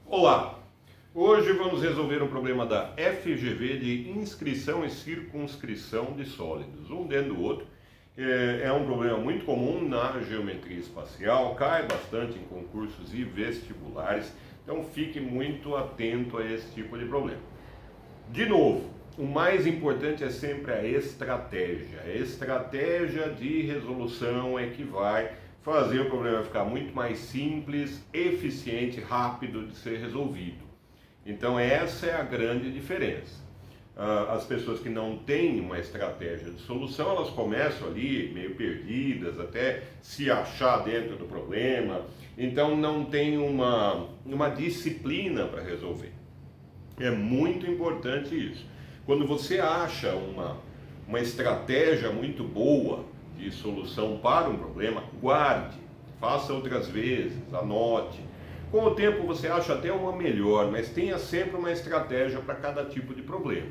Olá! Hoje vamos resolver um problema da FGV de inscrição e circunscrição de sólidos, um dentro do outro. É um problema muito comum na geometria espacial, cai bastante em concursos e vestibulares, então fique muito atento a esse tipo de problema. De novo, o mais importante é sempre a estratégia. A estratégia de resolução é que vai fazer o problema ficar muito mais simples, eficiente, rápido de ser resolvido. Então essa é a grande diferença. As pessoas que não têm uma estratégia de solução, elas começam ali meio perdidas, até se achar dentro do problema, então não tem uma disciplina para resolver. É muito importante isso. Quando você acha uma estratégia muito boa de solução para um problema, guarde, faça outras vezes, anote. Com o tempo você acha até uma melhor, mas tenha sempre uma estratégia para cada tipo de problema.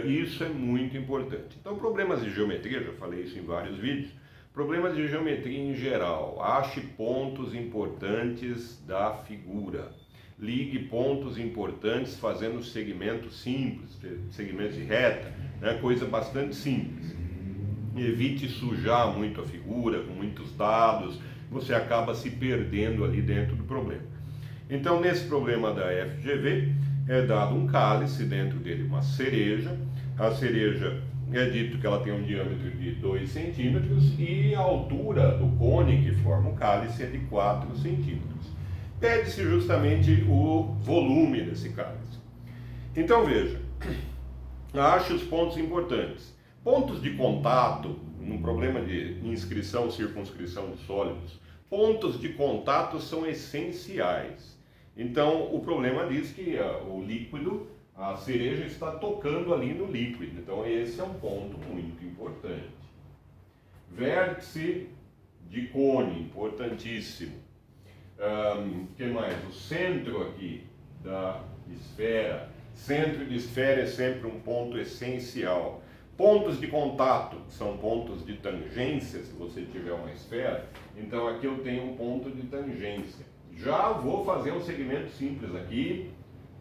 Isso é muito importante. Então, problemas de geometria, já falei isso em vários vídeos, problemas de geometria em geral, ache pontos importantes da figura. Ligue pontos importantes fazendo segmentos simples, segmentos de reta, né? Coisa bastante simples. Evite sujar muito a figura, com muitos dados, você acaba se perdendo ali dentro do problema. Então, nesse problema da FGV, é dado um cálice, dentro dele uma cereja. A cereja é dito que ela tem um diâmetro de 2 centímetros e a altura do cone que forma o cálice é de 4 centímetros. Pede-se justamente o volume desse cálice. Então veja, ache os pontos importantes. Pontos de contato, no problema de inscrição, circunscrição de sólidos, pontos de contato são essenciais. Então o problema diz que o líquido, a cereja está tocando ali no líquido, então esse é um ponto muito importante. Vértice de cone, importantíssimo. Que mais? O centro aqui da esfera. Centro de esfera é sempre um ponto essencial. Pontos de contato, que são pontos de tangência, se você tiver uma esfera. Então aqui eu tenho um ponto de tangência. Já vou fazer um segmento simples aqui,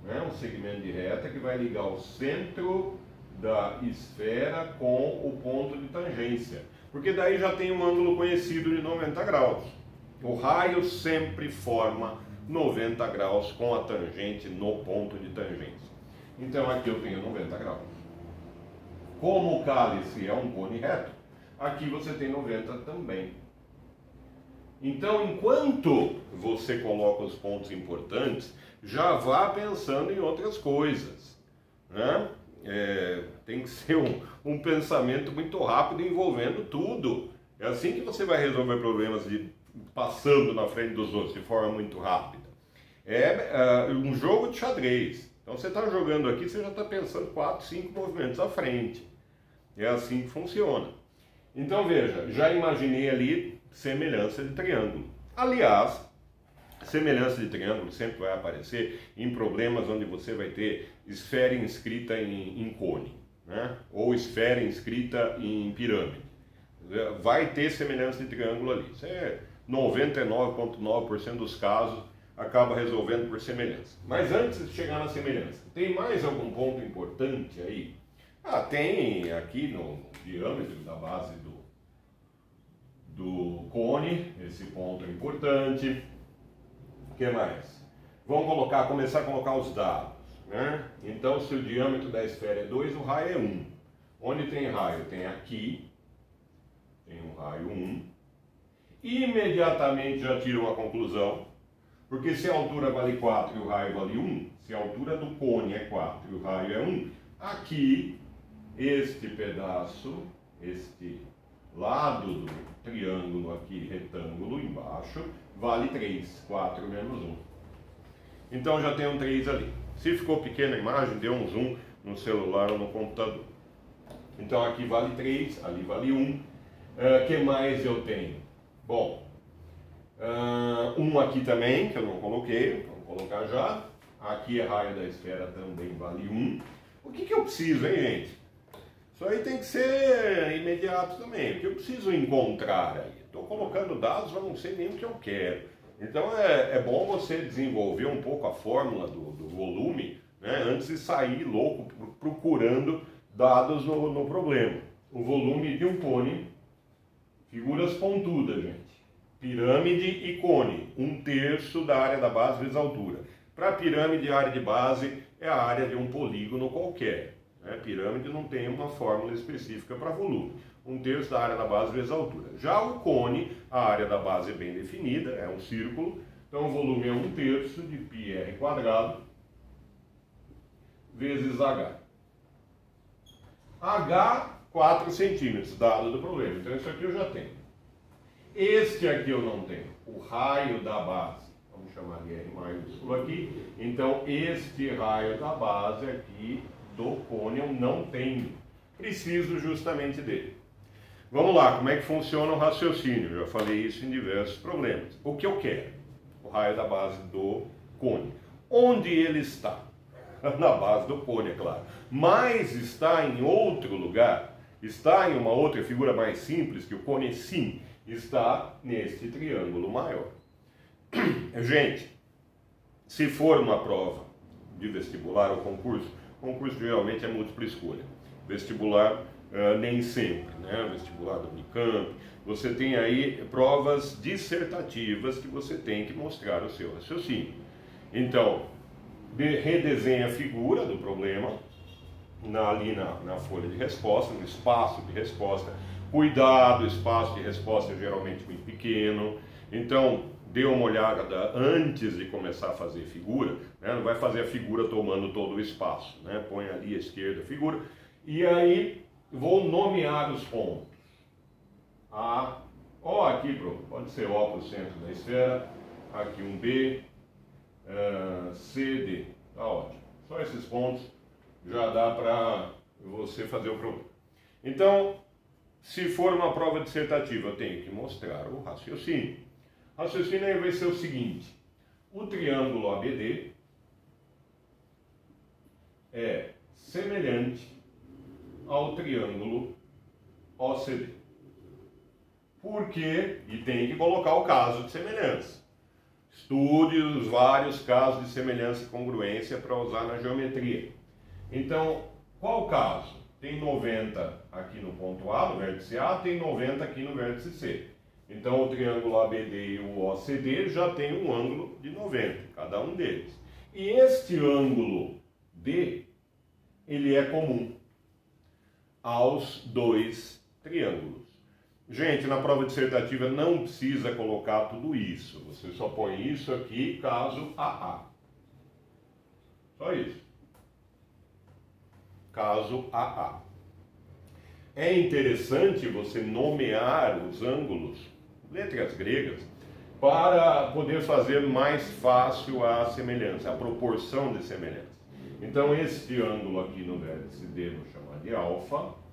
né? Um segmento de reta que vai ligar o centro da esfera com o ponto de tangência. Porque daí já tem um ângulo conhecido de 90 graus. O raio sempre forma 90 graus com a tangente no ponto de tangência. Então aqui eu tenho 90 graus. Como o cálice é um cone reto, aqui você tem 90 também. Então, enquanto você coloca os pontos importantes, já vá pensando em outras coisas, né? Tem que ser um pensamento muito rápido envolvendo tudo. É assim que você vai resolver problemas passando na frente dos outros de forma muito rápida. É um jogo de xadrez. Então você está jogando aqui, você já está pensando 4, 5 movimentos à frente. É assim que funciona. Então veja, já imaginei ali semelhança de triângulo. Aliás, semelhança de triângulo sempre vai aparecer em problemas onde você vai ter esfera inscrita em cone, né? Ou esfera inscrita em pirâmide. Vai ter semelhança de triângulo ali. Isso é 99,9% dos casos acaba resolvendo por semelhança. Mas antes de chegar na semelhança, tem mais algum ponto importante aí? Tem aqui no diâmetro da base do cone, esse ponto é importante. O que mais? Vamos começar a colocar os dados, né? Então, se o diâmetro da esfera é 2, o raio é 1. Onde tem raio? Tem aqui, tem um raio 1. Imediatamente já tiro uma conclusão, porque se a altura vale 4 e o raio vale 1, se a altura do cone é 4 e o raio é 1, aqui, este pedaço, este lado do triângulo aqui, retângulo embaixo, vale 3, 4 menos 1. Então já tem um 3 ali. Se ficou pequena a imagem, dê um zoom no celular ou no computador. Então aqui vale 3, ali vale 1. Que mais eu tenho? Bom, 1 aqui também, que eu não coloquei, vamos colocar já. Aqui a raio da esfera também vale 1. O que eu preciso, hein, gente? Isso aí tem que ser imediato também, porque eu preciso encontrar aí. Estou colocando dados, mas não sei nem o que eu quero. Então é bom você desenvolver um pouco a fórmula do volume, né, antes de sair louco procurando dados no problema. O volume de um cone, figuras pontudas, gente. Pirâmide e cone, 1/3 da área da base vezes a altura. Para pirâmide, a área de base é a área de um polígono qualquer. Né? Pirâmide não tem uma fórmula específica para volume. 1/3 da área da base vezes a altura. Já o cone, a área da base é bem definida, é um círculo. Então o volume é 1/3 de πr² vezes h. H, 4 centímetros, dado do problema. Então isso aqui eu já tenho. Este aqui eu não tenho, o raio da base. Vamos chamar de R maiúsculo aqui. Então este raio da base aqui do cone eu não tenho. Preciso justamente dele. Vamos lá, como é que funciona o raciocínio? Eu já falei isso em diversos problemas. O que eu quero? O raio da base do cone. Onde ele está? Na base do cone, é claro. Mas está em outro lugar? Está em uma outra figura mais simples que o cone? Sim, está neste triângulo maior. Gente, se for uma prova de vestibular ou concurso geralmente é múltipla escolha. Vestibular nem sempre, né? Vestibular do Unicamp, você tem aí provas dissertativas que você tem que mostrar o seu raciocínio. Então, redesenha a figura do problema ali na folha de resposta, no espaço de resposta. Cuidado, o espaço de resposta é geralmente muito pequeno, então dê uma olhada antes de começar a fazer figura, né? Não vai fazer a figura tomando todo o espaço, né? Põe ali à esquerda a figura, e aí vou nomear os pontos. Aqui pode ser O para o centro da esfera, aqui um B, C, D, tá ótimo. Só esses pontos já dá para você fazer o problema. Então, se for uma prova dissertativa, eu tenho que mostrar o raciocínio. O raciocínio aí vai ser o seguinte: o triângulo ABD é semelhante ao triângulo OCD. Por quê? E tem que colocar o caso de semelhança. Estude os vários casos de semelhança e congruência para usar na geometria. Então, qual caso? Tem 90 aqui no ponto A, no vértice A, tem 90 aqui no vértice C. Então, o triângulo ABD e o OCD já tem um ângulo de 90, cada um deles. E este ângulo D, ele é comum aos dois triângulos. Gente, na prova dissertativa não precisa colocar tudo isso. Você só põe isso aqui, caso AA. Só isso. Caso AA. É interessante você nomear os ângulos, letras gregas, para poder fazer mais fácil a semelhança, a proporção de semelhança. Então, este ângulo aqui no vértice D, vou chamar de alfa,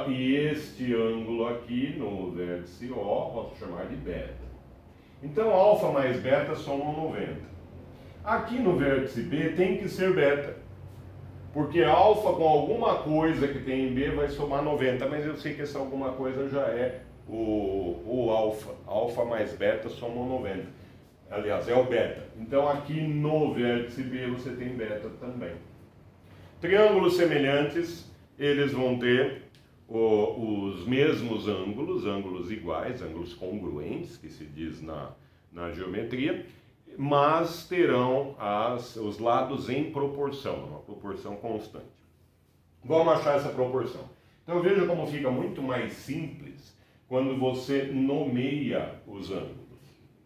e este ângulo aqui no vértice O, posso chamar de beta. Então, alfa mais beta somam 90. Aqui no vértice B tem que ser beta, porque alfa com alguma coisa que tem em B vai somar 90, mas eu sei que essa alguma coisa já é o alfa. Alfa mais beta somam 90. Aliás, é o beta. Então aqui no vértice B você tem beta também. Triângulos semelhantes, eles vão ter os mesmos ângulos, ângulos iguais, ângulos congruentes, que se diz na geometria, mas terão os lados em proporção, uma proporção constante. Vamos achar essa proporção. Então veja como fica muito mais simples quando você nomeia os ângulos.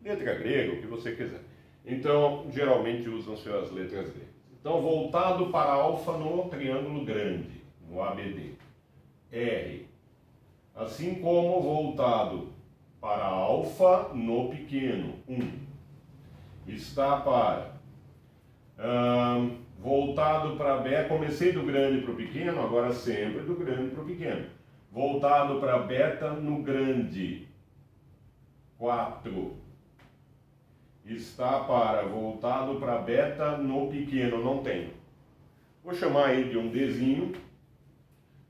Letra grega, o que você quiser. Então, geralmente usam-se as letras gregas. Então, voltado para alfa no triângulo grande, no ABD, R. Assim como voltado para alfa no pequeno, 1. Está para voltado para beta, comecei do grande para o pequeno, agora sempre do grande para o pequeno. Voltado para beta no grande, 4. Está para voltado para beta no pequeno, não tem. Vou chamar aí de um Dzinho,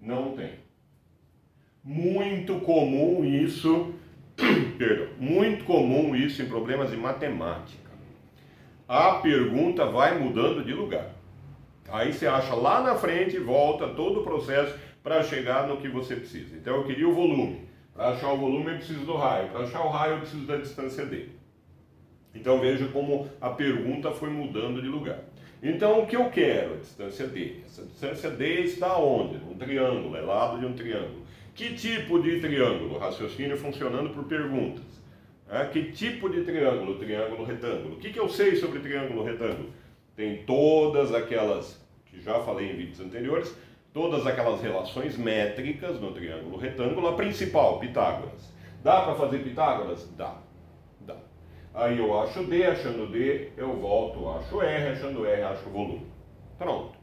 não tem. Muito comum isso Perdão, muito comum isso em problemas de matemática. A pergunta vai mudando de lugar. Aí você acha lá na frente e volta todo o processo para chegar no que você precisa. Então eu queria o volume. Para achar o volume eu preciso do raio. Para achar o raio eu preciso da distância d. Então veja como a pergunta foi mudando de lugar. Então o que eu quero? A distância d. Essa distância d está onde? Num triângulo, é lado de um triângulo. Que tipo de triângulo? Raciocínio funcionando por perguntas. Que tipo de triângulo? Triângulo retângulo. O que eu sei sobre triângulo retângulo? Tem todas aquelas, que já falei em vídeos anteriores, todas aquelas relações métricas no triângulo retângulo. A principal, Pitágoras. Dá para fazer Pitágoras? Dá. Aí eu acho D, achando D, eu volto, acho R, achando R, acho volume. Pronto.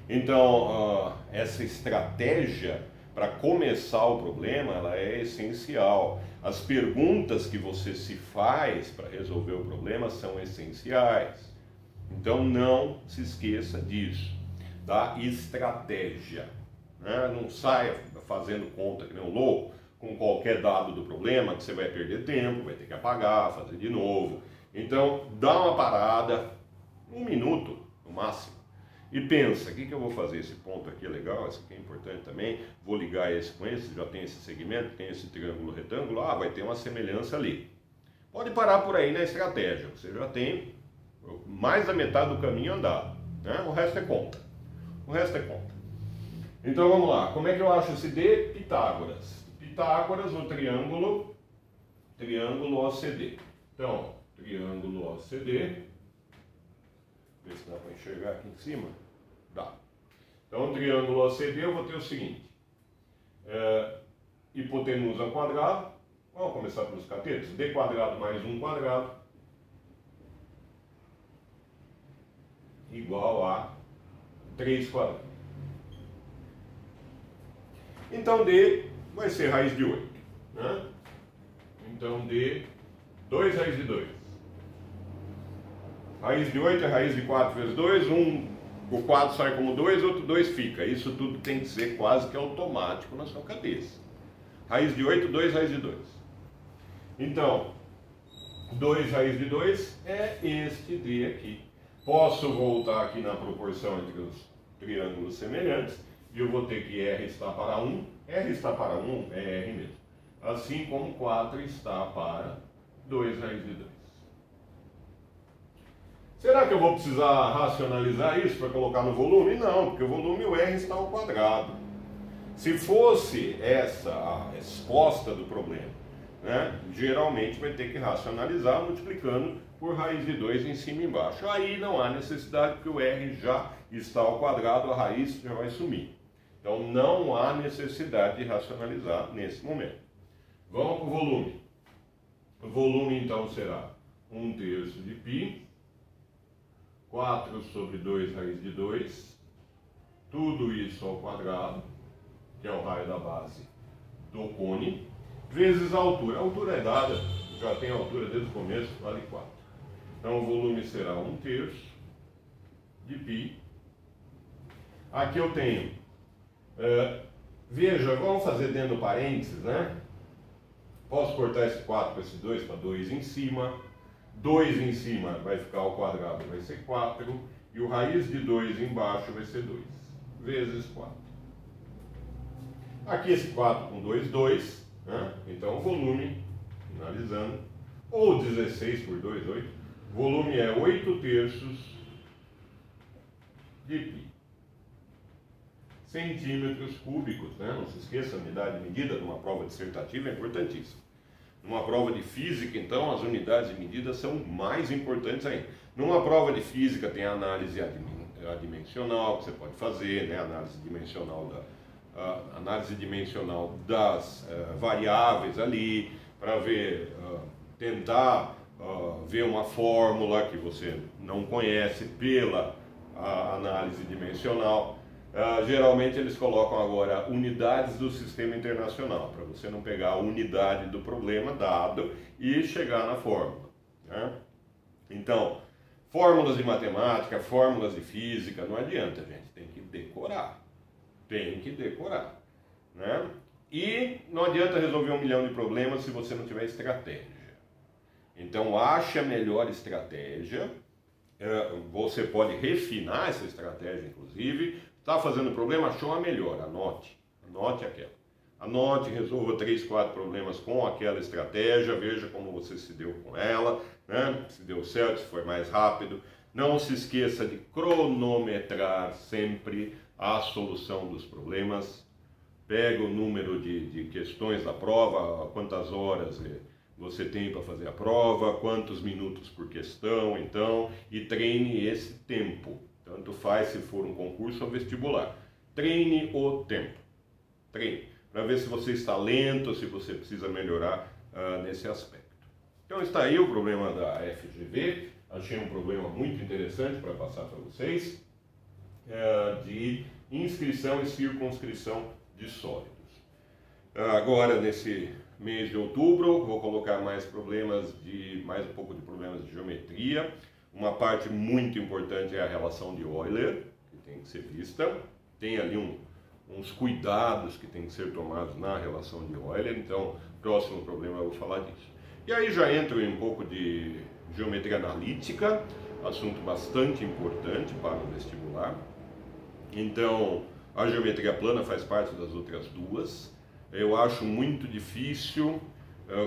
Então, essa estratégia para começar o problema, ela é essencial. As perguntas que você se faz para resolver o problema são essenciais. Então, não se esqueça disso, da estratégia. Não saia fazendo conta que nem um louco, com qualquer dado do problema, que você vai perder tempo, vai ter que apagar, fazer de novo. Então, dá uma parada, 1 minuto no máximo, e pensa, o que eu vou fazer? Esse ponto aqui é legal, esse aqui é importante também, vou ligar esse com esse, já tem esse segmento, tem esse triângulo retângulo, vai ter uma semelhança ali. Pode parar por aí na estratégia, você já tem mais da metade do caminho andado, né? O resto é conta. Então vamos lá, como é que eu acho esse D? Pitágoras. Pitágoras no triângulo OCD. Então, triângulo OCD, ver se dá para enxergar aqui em cima. Dá. Então, triângulo OCD eu vou ter o seguinte, hipotenusa ao quadrado, vamos começar pelos catetos, D quadrado mais 1 quadrado, igual a 3 quadrados. Então, D vai ser raiz de 8, né? Então, D, 2 raiz de 2. Raiz de 8 é raiz de 4 vezes 2, o 4 sai como 2, outro 2 fica. Isso tudo tem que ser quase que automático na sua cabeça. Raiz de 8, 2 raiz de 2. Então, 2 raiz de 2 é este D aqui. Posso voltar aqui na proporção entre os triângulos semelhantes, e eu vou ter que R está para 1, R está para 1 é R mesmo. Assim como 4 está para 2 raiz de 2. Será que eu vou precisar racionalizar isso para colocar no volume? Não, porque o volume o R está ao quadrado. Se fosse essa a resposta do problema, né, geralmente vai ter que racionalizar multiplicando por raiz de 2 em cima e embaixo. Aí não há necessidade, porque o R já está ao quadrado, a raiz já vai sumir. Então não há necessidade de racionalizar nesse momento. Vamos para o volume. O volume então será 1/3 de π, 4 sobre 2 raiz de 2, tudo isso ao quadrado, que é o raio da base do cone, vezes a altura. A altura é dada, já tem a altura desde o começo, vale 4. Então o volume será 1/3 de π. Aqui eu tenho, veja, vamos fazer dentro do parênteses, né? Posso cortar esse 4 com esse 2 para 2 em cima. 2 em cima vai ficar ao quadrado, vai ser 4. E o raiz de 2 embaixo vai ser 2, vezes 4. Aqui esse 4 com 2, 2. Né? Então o volume, finalizando, ou 16 por 2, 8. Volume é 8/3 de π. Centímetros cúbicos, né? Não se esqueça, a unidade de medida de uma prova dissertativa é importantíssima. Numa prova de física, então, as unidades de medida são mais importantes ainda. Numa prova de física tem a análise adimensional que você pode fazer, né? Análise dimensional das variáveis ali, para ver, tentar ver uma fórmula que você não conhece pela análise dimensional. Geralmente eles colocam agora unidades do sistema internacional, para você não pegar a unidade do problema dado e chegar na fórmula, né? Então, fórmulas de matemática, fórmulas de física, não adianta, gente, tem que decorar, né? E não adianta resolver 1 milhão de problemas se você não tiver estratégia. Então ache a melhor estratégia, você pode refinar essa estratégia inclusive, está fazendo problema, achou a melhor, anote aquela. Anote, resolva 3, 4 problemas com aquela estratégia, veja como você se deu com ela, né? Se deu certo, se foi mais rápido. Não se esqueça de cronometrar sempre a solução dos problemas. Pega o número de questões da prova, quantas horas você tem para fazer a prova, quantos minutos por questão, então, e treine esse tempo. Tanto faz se for um concurso ou vestibular. Treine o tempo. Treine, para ver se você está lento, se você precisa melhorar nesse aspecto. Então está aí o problema da FGV. Achei um problema muito interessante para passar para vocês, de inscrição e circunscrição de sólidos. Agora, nesse mês de outubro, vou colocar mais um pouco de problemas de geometria. Uma parte muito importante é a relação de Euler, que tem que ser vista. Tem ali uns cuidados que tem que ser tomados na relação de Euler, então, próximo problema eu vou falar disso. E aí já entro em um pouco de geometria analítica, assunto bastante importante para o vestibular. Então, a geometria plana faz parte das outras duas. Eu acho muito difícil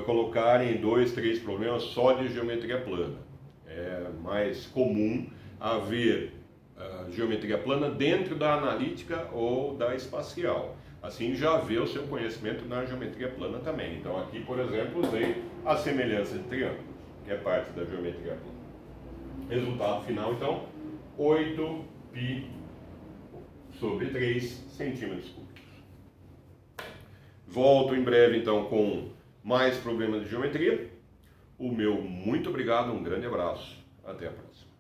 colocarem 2, 3 problemas só de geometria plana. É mais comum haver geometria plana dentro da analítica ou da espacial. Assim já vê o seu conhecimento na geometria plana também. Então aqui, por exemplo, usei a semelhança de triângulos, que é parte da geometria plana. Resultado final, então, 8π sobre 3 centímetros cúbicos. Volto em breve, então, com mais problemas de geometria. O meu muito obrigado, um grande abraço. Até a próxima.